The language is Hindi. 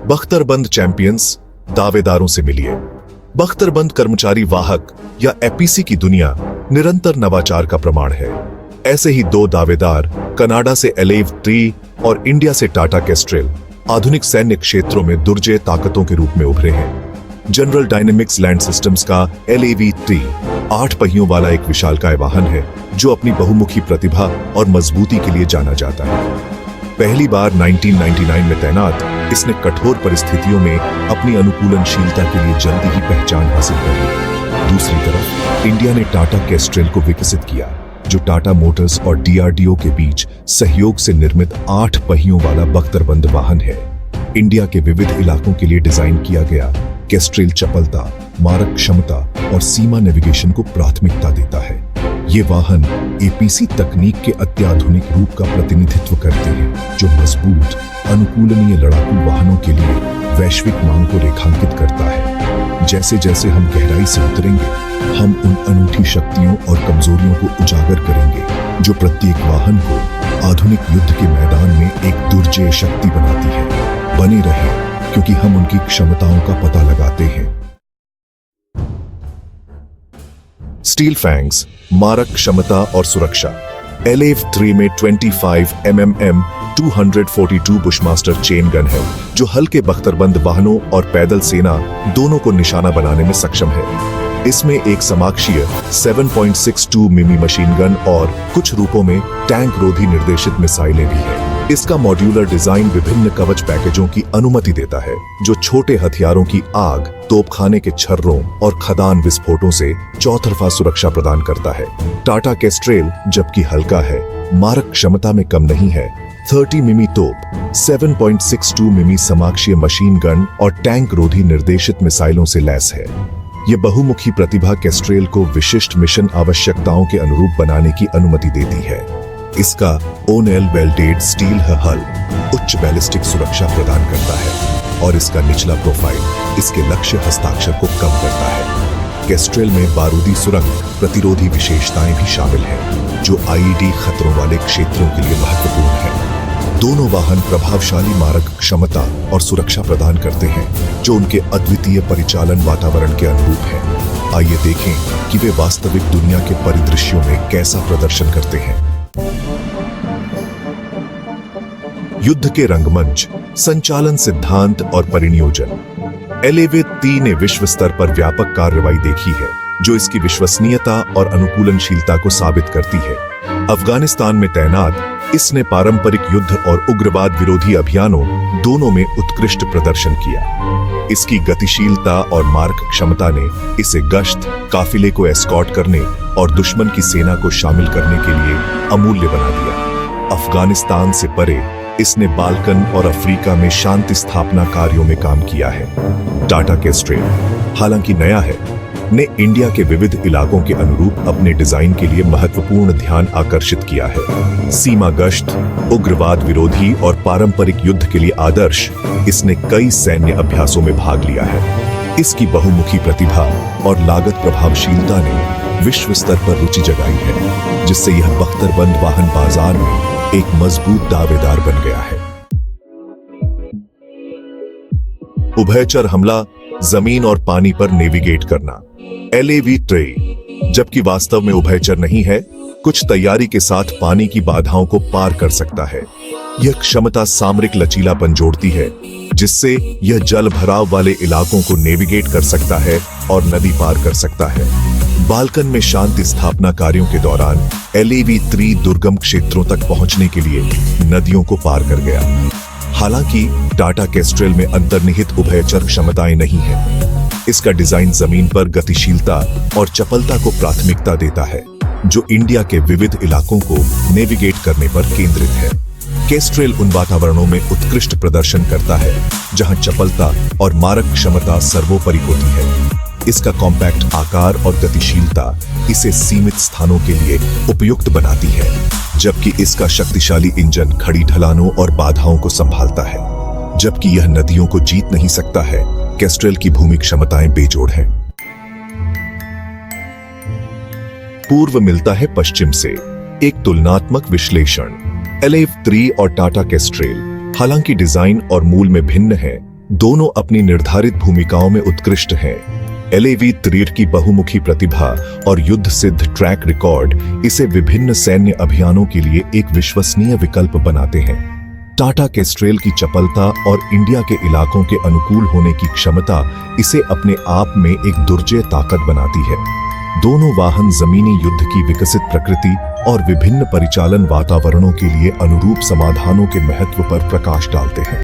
बख्तरबंद चैंपियंस दावेदारों से मिलिए। बख्तरबंद कर्मचारी वाहक या एपीसी की दुनिया निरंतर नवाचार का प्रमाण है। ऐसे ही दो दावेदार कनाडा से एलेव 3 और इंडिया से टाटा कैस्ट्रेल आधुनिक सैन्य क्षेत्रों में दुर्जय ताकतों के रूप में उभरे हैं। जनरल डायनेमिक्स लैंड सिस्टम्स का LAV-3 8 पहियों वाला एक विशालकाय वाहन है जो अपनी बहुमुखी प्रतिभा और मजबूती के लिए जाना जाता है। पहली बार 1999 में तैनात इसने कठोर परिस्थितियों में अपनी अनुकूलनशीलता के लिए जल्दी ही पहचान हासिल कर ली। दूसरी तरफ इंडिया ने टाटा कैस्ट्रेल को विकसित किया, जो टाटा मोटर्स और DRDO के बीच सहयोग से निर्मित 8 पहियों वाला बख्तरबंद वाहन है। इंडिया के विविध इलाकों के लिए डिजाइन किया गया कैस्ट्रेल चपलता, मारक क्षमता और सीमा नेविगेशन को प्राथमिकता देता है। ये वाहन APC तकनीक के अत्याधुनिक रूप का प्रतिनिधित्व करते हैं, जो मजबूत, अनुकूलनीय लड़ाकू वाहनों के लिए वैश्विक मांग को रेखांकित करता है। जैसे जैसे हम गहराई से उतरेंगे, हम उन अनूठी शक्तियों और कमजोरियों को उजागर करेंगे, जो प्रत्येक वाहन को आधुनिक युद्ध के मैदान में एक दुर्जय शक्ति बनाती है। बने रहें, क्योंकि हम उनकी क्षमताओं का पता लगाते हैं। स्टील फैंग्स, मारक क्षमता और सुरक्षा। LAV-3 में 25 mm 242 बुशमास्टर चेन गन है, जो हल्के बख्तरबंद वाहनों और पैदल सेना दोनों को निशाना बनाने में सक्षम है। इसमें एक समाक्षीय 7.62 मिमी मशीन गन और कुछ रूपों में टैंक रोधी निर्देशित मिसाइलें भी हैं। इसका मॉड्यूलर डिजाइन विभिन्न कवच पैकेजों की अनुमति देता है, जो छोटे हथियारों की आग, तोपखाने के छर्रों और खदान विस्फोटों से चौतरफा सुरक्षा प्रदान करता है। टाटा कैस्ट्रेल जबकि हल्का है, मारक क्षमता में कम नहीं है। 30 मिमी तोप, 7.62 मिमी समाक्षीय मशीन गन और टैंक रोधी निर्देशित मिसाइलों से लैस है। ये बहुमुखी प्रतिभा कैस्ट्रेल को विशिष्ट मिशन आवश्यकताओं के अनुरूप बनाने की अनुमति देती है। इसका ओनेल वेल्डेड स्टील हल उच्च बैलिस्टिक सुरक्षा प्रदान करता है और इसका निचला प्रोफाइल इसके लक्ष्य हस्ताक्षर को कम करता है। कैस्ट्रेल में बारूदी सुरंग प्रतिरोधी विशेषताएं भी शामिल हैं, जो IED खतरों वाले क्षेत्रों के लिए महत्वपूर्ण है। दोनों वाहन प्रभावशाली मारक क्षमता और सुरक्षा प्रदान करते हैं, जो उनके अद्वितीय परिचालन वातावरण के अनुरूप है। आइए देखें कि वे वास्तविक दुनिया के परिदृश्यों में कैसा प्रदर्शन करते हैं। युद्ध के रंगमंच, संचालन सिद्धांत और परिनियोजन। LAV-3 ने विश्व स्तर पर व्यापक कार्रवाई देखी है, जो इसकी विश्वसनीयता और अनुकूलनशीलता को साबित करती है। अफगानिस्तान में तैनात इसने पारंपरिक युद्ध और उग्रवाद विरोधी अभियानों दोनों में उत्कृष्ट प्रदर्शन किया। इसकी गतिशीलता और मारक क्षमता ने इसे गश्त, काफिले को एस्कॉर्ट करने और दुश्मन की सेना को शामिल करने के लिए अमूल्य बना दिया। अफगानिस्तान से परे इसने बाल्कन और अफ्रीका में शांति स्थापना कार्यों में काम किया है। टाटा कैस्ट्रेल, हालांकि नया है, ने इंडिया के विविध इलाकों के अनुरूप अपने डिजाइन के लिए महत्वपूर्ण ध्यान आकर्षित किया है। सीमा गश्त, उग्रवाद विरोधी और पारंपरिक युद्ध के लिए आदर्श, इसने कई सैन्य अभ्यासों में भाग लिया है। इसकी बहुमुखी प्रतिभा और लागत प्रभावशीलता ने विश्व स्तर पर रुचि जगाई है, जिससे यह बख्तरबंद वाहन बाजार में एक मजबूत दावेदार बन गया है। उभयचर हमला, जमीन और पानी पर नेविगेट करना। LAV-3 जबकि वास्तव में उभयचर नहीं है, कुछ तैयारी के साथ पानी की बाधाओं को पार कर सकता है। यह क्षमता सामरिक लचीलापन जोड़ती है, जिससे यह जल भराव वाले इलाकों को नेविगेट कर सकता है और नदी पार कर सकता है। बाल्कन में शांति स्थापना कार्यों के दौरान LAV-3 दुर्गम क्षेत्रों तक पहुंचने के लिए नदियों को पार कर गया। हालांकि टाटा कैस्ट्रेल में अंतर्निहित उभयचर क्षमताएं नहीं है। इसका डिजाइन जमीन पर गतिशीलता और चपलता को प्राथमिकता देता है, जो इंडिया के विविध इलाकों को नेविगेट करने पर केंद्रित है। कैस्ट्रेल उन वातावरणों में उत्कृष्ट प्रदर्शन करता है जहां चपलता और मारक क्षमता सर्वोपरि होती है। इसका कॉम्पैक्ट आकार और गतिशीलता इसे सीमित स्थानों के लिए उपयुक्त बनाती है, जबकि इसका शक्तिशाली इंजन खड़ी ढलानों और बाधाओं को संभालता है। जबकि यह नदियों को जीत नहीं सकता है, कैस्ट्रेल की भूमि क्षमताएं बेजोड़ हैं। पूर्व मिलता है पश्चिम से। एक तुलनात्मक विश्लेषण। LAV-3 और टाटा कैस्ट्रेल हालांकि डिजाइन और मूल में भिन्न है, दोनों अपनी निर्धारित भूमिकाओं में उत्कृष्ट हैं। LAV-3 की बहुमुखी प्रतिभा और युद्ध सिद्ध ट्रैक रिकॉर्ड इसे विभिन्न सैन्य अभियानों के लिए एक विश्वसनीय विकल्प बनाते हैं। टाटा केस्ट्रेल की चपलता और इंडिया के इलाकों के अनुकूल होने की क्षमता इसे अपने आप में एक दुर्जय ताकत बनाती है। दोनों वाहन जमीनी युद्ध की विकसित प्रकृति और विभिन्न परिचालन वातावरणों के लिए अनुरूप समाधानों के महत्व पर प्रकाश डालते हैं।